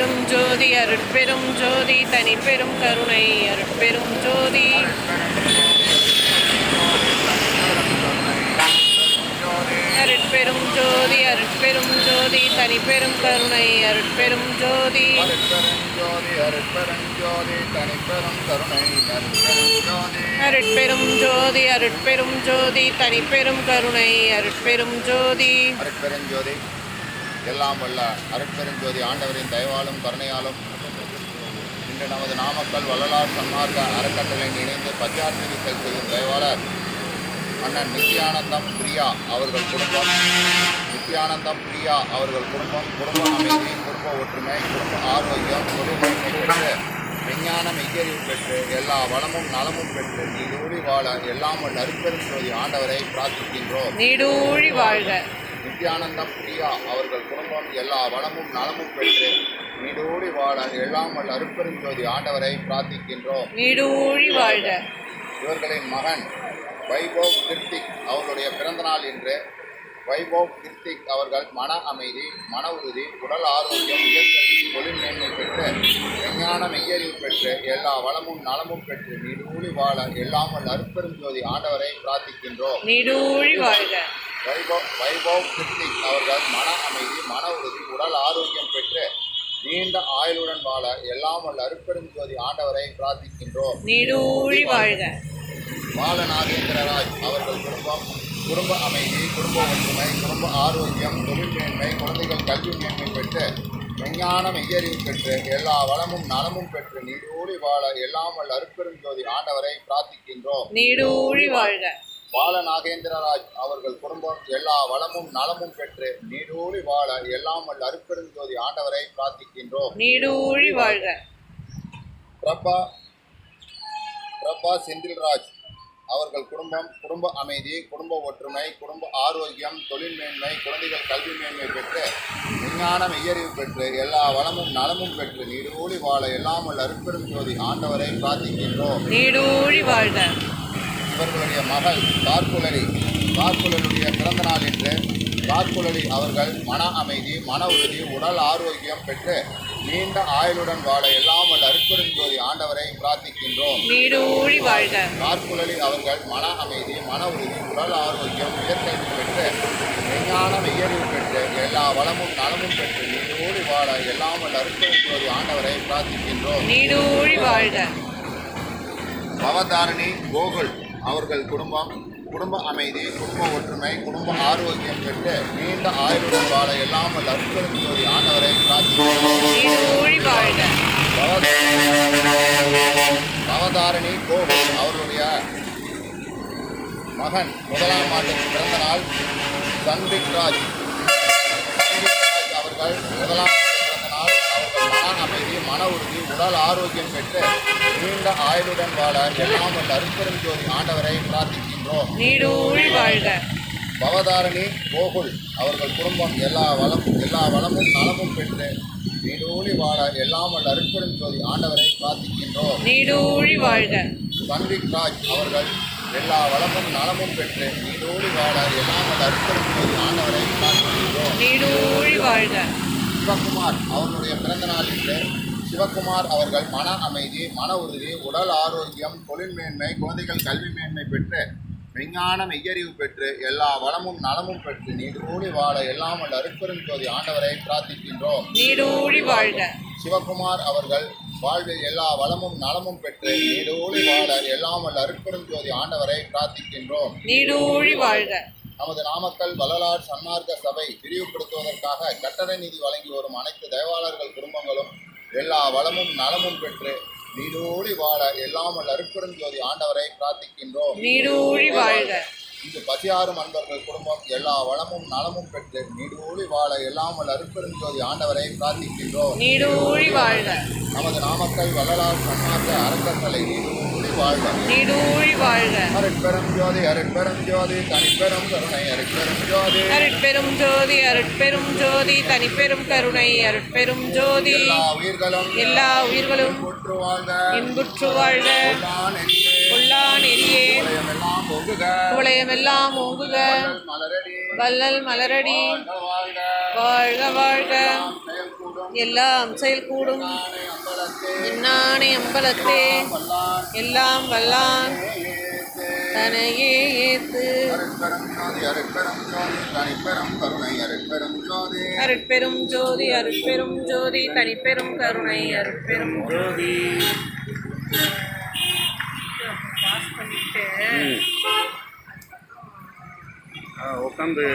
அருட்பெரும் ஜோதி அருட்பெரும் ஜோதி தனிப்பெரும் கருணை அருட்பெரும் ஜோதி அருட்பெரும் ஜோதி அருட்பெரும் ஜோதி தனிப்பெரும் கருணை அருட்பெரும் ஜோதி அருட்பெரும் ஜோதி அருட்பெரும் ஜோதி தனிப்பெரும் கருணை அருட்பெரும் ஜோதி அருட்பெரும் ஜோதி எல்லாம் வல்ல அருட்பெரும் ஜோதி ஆண்டவரின் தயவாலும் கருணையாலும் இன்று நமது நாமக்கல் வள்ளலார் சன்மார்க்க அறக்கட்டளை இணைந்து பச்சார்த்தரித்தல் செய்யும் தயவாளர் அண்ணன் நித்யானந்தம் பிரியா அவர்கள் குடும்பம் குடும்ப அமைதி, குடும்ப ஒற்றுமை, குடும்ப ஆரோக்கியம், தொழில்நுட்பம் பெற்று விஞ்ஞானம் மெய்யறிவு பெற்று எல்லா வளமும் நலமும் பெற்று நீடூழி வாழ எல்லாம் வல்ல அருட்பெரும் ஜோதி ஆண்டவரை பிரார்த்திக்கின்றோம். நீடூழி வாழ்க. நித்யானந்தம் பிரியா அவர்கள் குடும்பம் எல்லா வளமும் நலமும் பெற்று நீடூழி வாழ எல்லாம் வல்ல அருட்பெரும் ஜோதி ஆண்டவரை பிரார்த்திக்கின்றோம். நீடூழி வாழ்க. இவர்களின் மகன் வைபவ் கிருத்திக் அவர்களுடைய பிறந்தநாள் இன்று. வைபவ் கிருத்திக் அவர்கள் மன அமைதி, மன உறுதி, உடல் ஆரோக்கியம், உயர்கல்வி, தொழில் மேன்மை பெற்று விஞ்ஞான மெய்யறிவு பெற்று எல்லா வளமும் நலமும் பெற்று நீடூழி வாழ எல்லாம் வல்ல அருட்பெரும் ஜோதி ஆண்டவரை பிரார்த்திக்கின்றோம். நீடூழி வாழ்க. வைபவ் கிருத்திக் அவர்கள் மன அமைதி, மன உறுதி, உடல் ஆரோக்கியம் பெற்று நீண்ட ஆயுளுடன் வாழ எல்லாம் வல்ல அருட்பெரும் ஜோதி ஆண்டவரை பிரார்த்திக்கின்றோம். நீடூழி வாழ்க. பாலநாகேந்திரராஜ் அவர்கள் குடும்ப அமைதி, குடும்ப ஒற்றுமை, குடும்ப ஆரோக்கியம், தொழில் மேன்மை, குழந்தைகள் கல்வி மேன்மை பெற்று விஞ்ஞான மெய்யறிவு பெற்று எல்லா வளமும் நலமும் பெற்று நீடூழி வாழ எல்லாம் வல்ல அருட்பெரும் ஜோதி ஆண்டவரை பிரார்த்திக்கின்றோம். நீடூழி வாழ்க. பாலநாகேந்திரராஜ் அவர்கள் குடும்பம் எல்லா வளமும் நலமும் பெற்று நீடூழி வாழ எல்லாம் வல்ல அருட்பெரும் ஜோதி ஆண்டவரை பிரார்த்திக்கின்றோம். நீடூழி வாழ்க. பிரபா செந்தில்ராஜ் அவர்கள் குடும்ப அமைதி, குடும்ப ஒற்றுமை, குடும்ப ஆரோக்கியம், தொழில் மேன்மை, குழந்தைகள் கல்வி மேன்மை பெற்று விஞ்ஞான மெய்யறிவு பெற்று எல்லா வளமும் நலமும் பெற்று நீடூழி வாழ எல்லாம் வல்ல அருட்பெரும் ஜோதி ஆண்டவரை பிரார்த்திக்கின்றோம். நீடூழி வாழ்க. இவர்களுடைய மகள் கார்குழலியுடைய பிறந்த நாள் என்று. கார்குழலி அவர்கள் மன அமைதி, மன உறுதி, உடல் ஆரோக்கியம் பெற்று நீண்ட ஆயுளுடன் வாழ எல்லாம் வல்ல அருட்பெரும் ஜோதி ஆண்டவரை பிரார்த்திக்கின்றோம். நீடூழி வாழ்க. கார்குழலி அவர்கள் மன அமைதி, மன உறுதி, உடல் ஆரோக்கியம், உயர்கல்வி பெற்று விஞ்ஞான மெய்யறிவு பெற்று எல்லா வளமும் நலமும் பெற்று நீடூழி வாழ எல்லாம் வல்ல அருட்பெரும் ஜோதி ஆண்டவரை பிரார்த்திக்கின்றோம். நீடூழி வாழ்க. பவதாரணி கோகுல் அவர்கள் குடும்ப அமைதி, குடும்ப ஒற்றுமை, குடும்ப ஆரோக்கியம் பெற்று நீண்ட ஆயுளுடன் வாழ எல்லாம் வல்ல அருட்பெரும் ஜோதி ஆண்டவரை பிரார்த்திக்கின்றோம். பவதாரணி கோகுல் அவருடைய மகன் முதலாம் ஆண்டுக்கு பிறந்த நாள் சந்திக் ராஜ் அவர்கள் முதலாம் பிறந்த நாள். அவர்கள் மன அமைதி, மன உறுதி, உடல் ஆரோக்கியம் பெற்று நீண்ட ஆயுளுடன் வாழ எல்லாம் வல்ல அருட்பெரும் ஜோதி ஆண்டவரை பிரார்த்திக்கின்றோம். நீடூழி வாழ்க. பவதாரணி கோகுல் அவர்கள் குடும்பம் எல்லா வளமும் நலமும் பெற்று நீடூழி வாழ எல்லாம் வல்ல அருட்பெரும் ஜோதி ஆண்டவரை பிரார்த்திக்கின்றோம். நீடூழி வாழ்க. சந்திக் ராஜ் அவர்கள் எல்லா வளமும் நலமும் பெற்று நீடூழி வாழ எல்லாம் வல்ல அருட்பெரும் ஜோதி ஆண்டவரை பிரார்த்திக்கின்றோம். நீடூழி வாழ்க. சிவகுமார் அவர்களுடைய பிறந்த நாள் இன்று. சிவகுமார் அவர்கள் மன அமைதி, மன உறுதி, உடல் ஆரோக்கியம், தொழில் மேன்மை, குழந்தைகள் கல்வி மேன்மை பெற்று விஞ்ஞான மெய்யறிவு பெற்று எல்லா வளமும் நலமும் பெற்று நீடூழி வாழ எல்லாம் வல்ல அருட்பெரும் ஜோதி ஆண்டவரை பிரார்த்திக்கின்றோம். நீடூழி வாழ்க. சிவகுமார் அவர்கள் வாழ்வில் எல்லா வளமும் நலமும் பெற்று நீடூழி வாழ எல்லாம் வல்ல அருட்பெரும் ஜோதி ஆண்டவரை பிரார்த்திக்கின்றோம். நீடூழி வாழ்க. நமது நாமக்கல் வள்ளலார் சன்மார்க்க சபை விரிவுபடுத்துவதற்காக கட்டட நிதி வழங்கி வரும் அனைத்து தயவாளர்கள் குடும்பங்களும் எல்லா வளமும் நலமும் பெற்று நீடூழி வாழ எல்லாம் வல்ல அருட்பெரும் ஜோதி ஆண்டவரை பிரார்த்திக்கின்றோம். நீடூழி வாழ்க. இங்கு பசியாறும் அன்பர்கள் குடும்பம் எல்லா வளமும் நலமும் பெற்று நீடூழி வாழ எல்லாம் வல்ல அருட்பெரும் ஜோதி ஆண்டவரை பிரார்த்திக்கின்றோம். நீடூழி வாழ்க. நமது நாமக்கல் வள்ளலார் சன்மார்க்க அறக்கட்டளை நீடூழி வாழ்க. நீடூழி வாழ்க. அருட்பெரும் ஜோதி தனிப்பெரும் கருணை அருட்பெரும் ஜோதி அருட்பெரும் ஜோதி தனிப்பெரும் கருணை அருட்பெரும் ஜோதி எல்லா உயிர்களும் இன்புற்று வாழ்க. கொல்லா நெறியே குவளையமெல்லாம் ஓங்குக. வள்ளல் மலரடி வாழ்க வாழ்க. எல்லாம் செயல்கூடும் நானே அம்பலத்தே இன்னானை அம்பலத்தே வல்லான் எல்லாம் வல்லான் ஏத்து. தனையே ஏத்து அருட்பெரும் ஜோதி அருட்பெரும் ஜோதி தனிப்பெரும் கருணை அருட்பெரும் ஜோதி அருட்பெரும் ஜோதி அருட்பெரும் ஜோதி தனிப்பெரும் கருணை அருட்பெரும் ஜோதி பாஸ் பண்ணிட்டு உட்காந்து